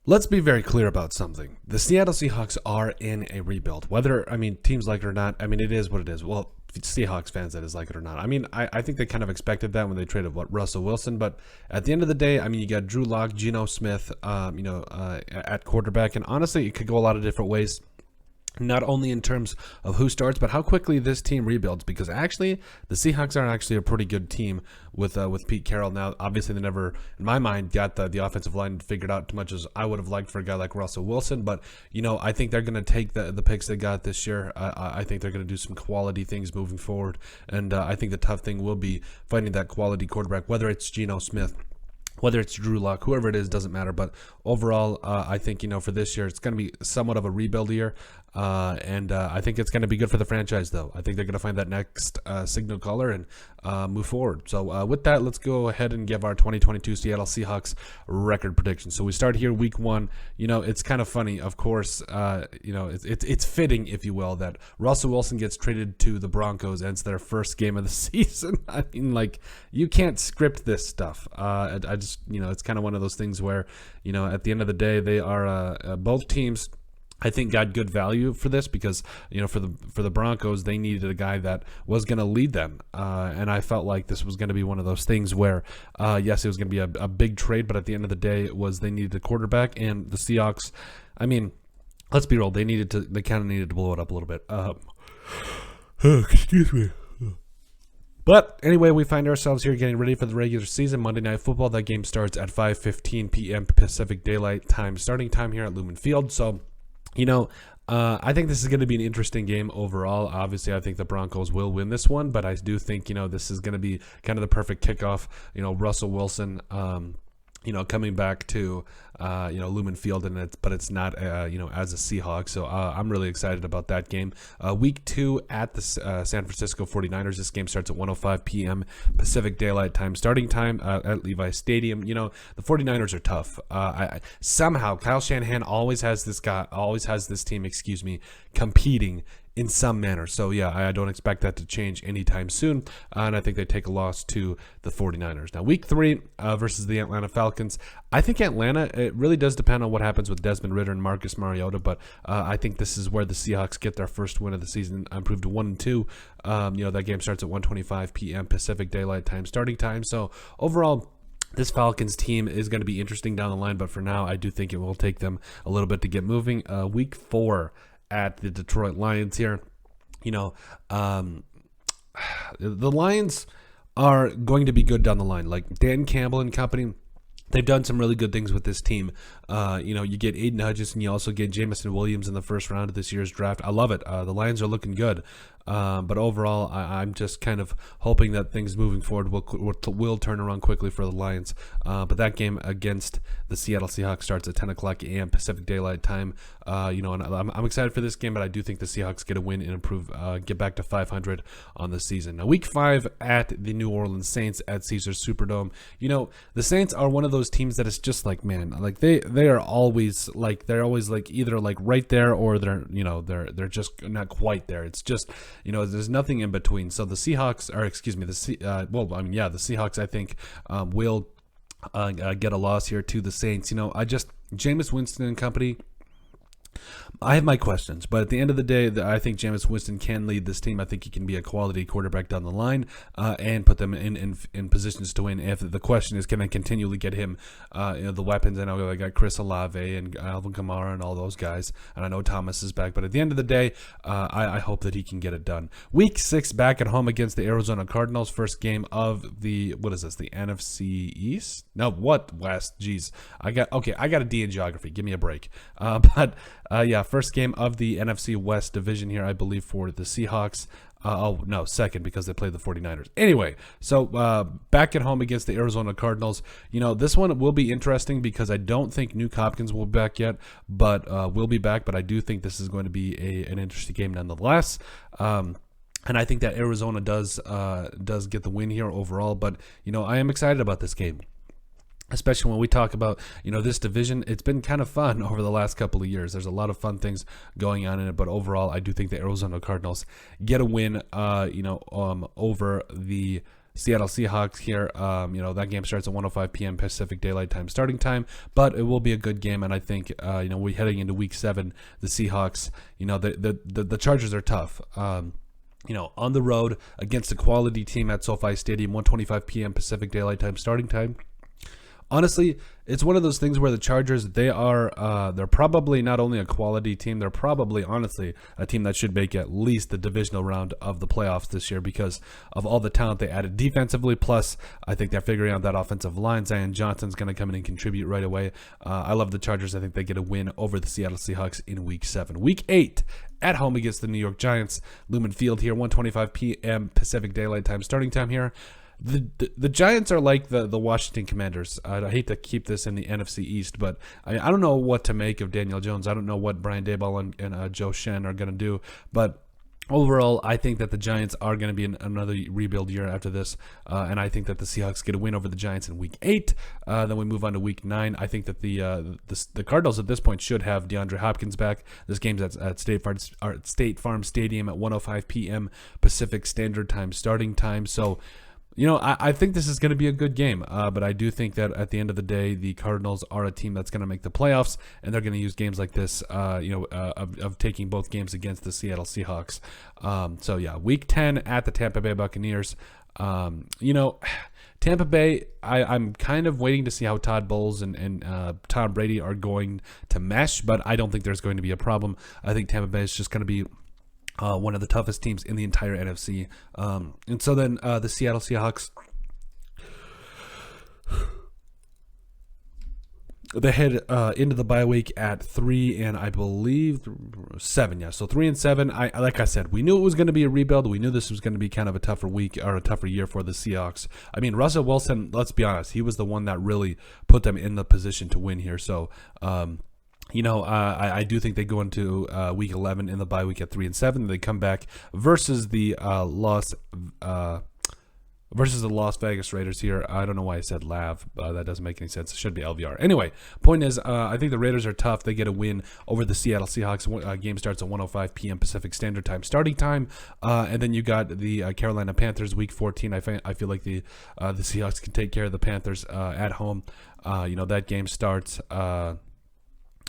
Let's be very clear about something. The Seattle Seahawks are in a rebuild. Teams like it or not, it is what it is. Well, Seahawks fans, that is, like it or not. I think they kind of expected that when they traded Russell Wilson. But at the end of the day, you got Drew Lock, Geno Smith, at quarterback. And honestly, it could go a lot of different ways. Not only in terms of who starts, but how quickly this team rebuilds. Because actually, the Seahawks are actually a pretty good team with Pete Carroll. Now, obviously, they never, in my mind, got the offensive line figured out as much as I would have liked for a guy like Russell Wilson. But I think they're going to take the picks they got this year. I think they're going to do some quality things moving forward, and I think the tough thing will be finding that quality quarterback, whether it's Geno Smith, whether it's Drew Lock, whoever it is, doesn't matter. But overall, I think, for this year, it's going to be somewhat of a rebuild year. And I think it's going to be good for the franchise, though. I think they're going to find that next signal caller and move forward. So with that, let's go ahead and give our 2022 Seattle Seahawks record prediction. So we start here week 1. It's kind of funny, of course. It's fitting, if you will, that Russell Wilson gets traded to the Broncos and it's their first game of the season. You can't script this stuff. I just, it's kind of one of those things where, at the end of the day, they are both teams, I think, got good value for this because, for the Broncos, they needed a guy that was going to lead them. And I felt like this was going to be one of those things where, yes, it was going to be a big trade, but at the end of the day, they needed a quarterback. And the Seahawks, let's be real, they kind of needed to blow it up a little bit. Excuse me. But anyway, we find ourselves here getting ready for the regular season, Monday Night Football. That game starts at 5:15 p.m. Pacific Daylight Time, starting time here at Lumen Field. So, I think this is going to be an interesting game overall. Obviously, I think the Broncos will win this one, but I do think, this is going to be kind of the perfect kickoff. Russell Wilson, coming back to, Lumen Field, but it's not, as a Seahawk. So I'm really excited about that game. Week 2 at the San Francisco 49ers. This game starts at 1:05 p.m. Pacific Daylight Time, starting time at Levi Stadium. The 49ers are tough. Somehow Kyle Shanahan always has this team, competing in some manner. So, yeah, I don't expect that to change anytime soon. And I think they take a loss to the 49ers. Now, week 3 versus the Atlanta Falcons. I think Atlanta, it really does depend on what happens with Desmond Ridder and Marcus Mariota. But I think this is where the Seahawks get their first win of the season, improved to 1-2. That game starts at 1:25 p.m. Pacific Daylight Time, starting time. So, overall, this Falcons team is going to be interesting down the line. But for now, I do think it will take them a little bit to get moving. Week 4 at the Detroit Lions here. The Lions are going to be good down the line. Like Dan Campbell and company, they've done some really good things with this team. You get Aiden Hutchinson, you also get Jamison Williams in the first round of this year's draft. I love it. The Lions are looking good. But overall, I'm just kind of hoping that things moving forward will turn around quickly for the Lions. But that game against the Seattle Seahawks starts at 10 o'clock a.m. Pacific Daylight Time. And I'm excited for this game, but I do think the Seahawks get a win and improve, get back to 500 on the season. Now, week 5 at the New Orleans Saints at Caesars Superdome. The Saints are one of those teams that is just like, man, like they are always like, they're always like either like right there or they're just not quite there. It's just, there's nothing in between. So the Seahawks, or excuse me, the Seahawks, I think, will get a loss here to the Saints. Jameis Winston and company, I have my questions, but at the end of the day, I think Jameis Winston can lead this team. I think he can be a quality quarterback down the line and put them in positions to win. If the question is, can I continually get him the weapons? I know I got Chris Olave and Alvin Kamara and all those guys, and I know Thomas is back. But at the end of the day, I hope that he can get it done. Week 6 back at home against the Arizona Cardinals. First game of the the NFC East? No, what West? Jeez, I got a D in geography. Give me a break. First game of the NFC West division here, I believe, for the Seahawks. Second, because they played the 49ers. Anyway, so back at home against the Arizona Cardinals. This one will be interesting because I don't think Nuke Hopkins will be back yet, but will be back. But I do think this is going to be an interesting game nonetheless. And I think that Arizona does get the win here overall. But, I am excited about this game. Especially when we talk about, this division, it's been kind of fun over the last couple of years. There's a lot of fun things going on in it, but overall, I do think the Arizona Cardinals get a win, over the Seattle Seahawks here. That game starts at 1:05 p.m. Pacific Daylight Time starting time, but it will be a good game. And I think, we're heading into Week 7. The Seahawks, the Chargers are tough. On the road against a quality team at SoFi Stadium, 1:25 p.m. Pacific Daylight Time starting time. Honestly, it's one of those things where the Chargers, they're probably not only a quality team, they're probably, honestly, a team that should make at least the divisional round of the playoffs this year because of all the talent they added defensively. Plus, I think they're figuring out that offensive line. Zion Johnson's going to come in and contribute right away. I love the Chargers. I think they get a win over the Seattle Seahawks in Week 7. Week 8, at home against the New York Giants. Lumen Field here, 1:25 p.m. Pacific Daylight Time starting time here. The Giants are like the Washington Commanders. I hate to keep this in the NFC East, but I don't know what to make of Daniel Jones. I don't know what Brian Daboll and Joe Shen are going to do, but overall, I think that the Giants are going to be in another rebuild year after this, and I think that the Seahawks get a win over the Giants in Week 8. Then we move on to Week 9. I think that the Cardinals at this point should have DeAndre Hopkins back. This game's at State Farm Stadium at 1:05 p.m. Pacific Standard Time starting time. So, I think this is going to be a good game, but I do think that at the end of the day, the Cardinals are a team that's going to make the playoffs, and they're going to use games like this, of taking both games against the Seattle Seahawks. Week 10 at the Tampa Bay Buccaneers. Tampa Bay, I'm kind of waiting to see how Todd Bowles and Tom Brady are going to mesh, but I don't think there's going to be a problem. I think Tampa Bay is just going to be one of the toughest teams in the entire NFC. And so then the Seattle Seahawks, they head into the bye week at 3 and I believe 7. Yeah, so 3 and 7. Like I said, we knew it was going to be a rebuild. We knew this was going to be kind of a tougher week or a tougher year for the Seahawks. I mean, Russell Wilson, let's be honest, he was the one that really put them in the position to win here. So, I do think they go into Week 11 in the bye week at 3 and 7. They come back versus the Las Vegas Raiders here. I don't know why I said Lav. That doesn't make any sense. It should be LVR. Anyway, point is, I think the Raiders are tough. They get a win over the Seattle Seahawks. Game starts at 1:05 p.m. Pacific Standard Time starting time. And then you got the Carolina Panthers Week 14. I feel like the Seahawks can take care of the Panthers at home. That game starts...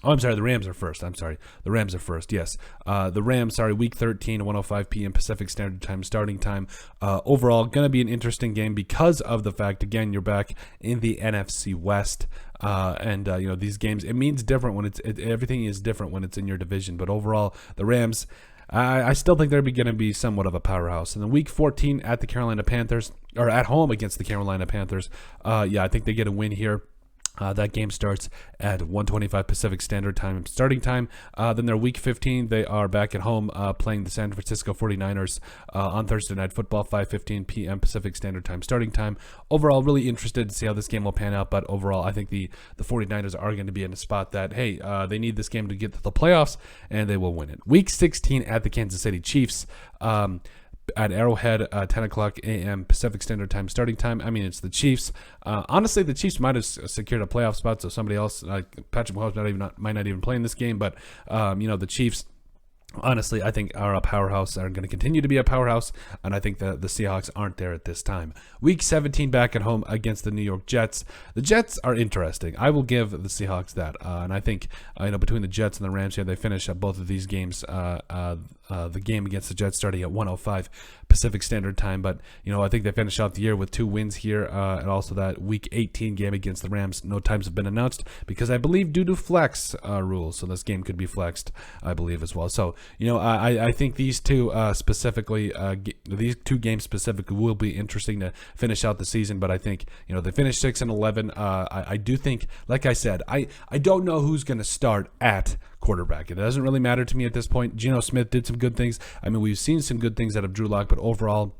the Rams are first. The Rams are first, yes. The Rams, Week 13, 1:05 p.m. Pacific Standard Time starting time. Overall, going to be an interesting game because of the fact, again, you're back in the NFC West. These games, it means different when everything is different when it's in your division. But overall, the Rams, I still think they're going to be somewhat of a powerhouse. And then Week 14 at the Carolina Panthers, or at home against the Carolina Panthers, I think they get a win here. That game starts at 1:25 Pacific Standard Time starting time. Then they're Week 15. They are back at home playing the San Francisco 49ers on Thursday Night Football, 5:15 p.m. Pacific Standard Time starting time. Overall, really interested to see how this game will pan out, but overall, I think the 49ers are going to be in a spot that, they need this game to get to the playoffs, and they will win it. Week 16 at the Kansas City Chiefs. At Arrowhead, 10 o'clock a.m. Pacific Standard Time starting time. I mean, it's the Chiefs. Honestly, the Chiefs might have secured a playoff spot, so somebody else, Patrick Mahomes might not even play in this game, but, the Chiefs, honestly, I think are a powerhouse, are going to continue to be a powerhouse, and I think the Seahawks aren't there at this time. Week 17 back at home against the New York Jets. The Jets are interesting. I will give the Seahawks that, and I think between the Jets and the Rams here, they finish up both of these games. The game against the Jets starting at 1:05 Pacific Standard Time, but I think they finish off the year with 2 wins here, and also that Week 18 game against the Rams. No times have been announced because I believe due to flex rules, so this game could be flexed, I believe as well. So I think these two these two games specifically will be interesting to finish out the season. But I think they finished 6 and 11. I do think, like I said, I don't know who's going to start at quarterback. It doesn't really matter to me at this point. Geno Smith did some good things. I mean, we've seen some good things out of Drew Lock, but overall,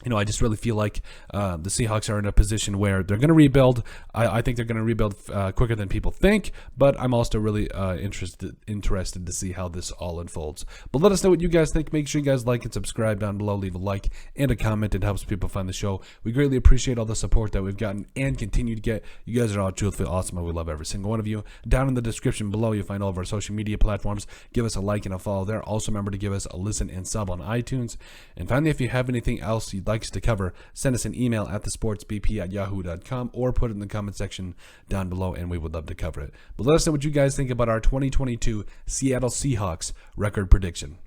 I just really feel like the Seahawks are in a position where they're going to rebuild. I think they're going to rebuild quicker than people think, but I'm also really interested to see how this all unfolds. But let us know what you guys think. Make sure you guys like and subscribe down below. Leave a like and a comment. It helps people find the show. We greatly appreciate all the support that we've gotten and continue to get. You guys are all truthfully awesome, and we love every single one of you. Down in the description below, you'll find all of our social media platforms. Give us a like and a follow there. Also remember to give us a listen and sub on iTunes. And finally, if you have anything else you'd like like us to cover, send us an email at thesportsbp@yahoo.com or put it in the comment section down below, and we would love to cover it. But let us know what you guys think about our 2022 Seattle Seahawks record prediction.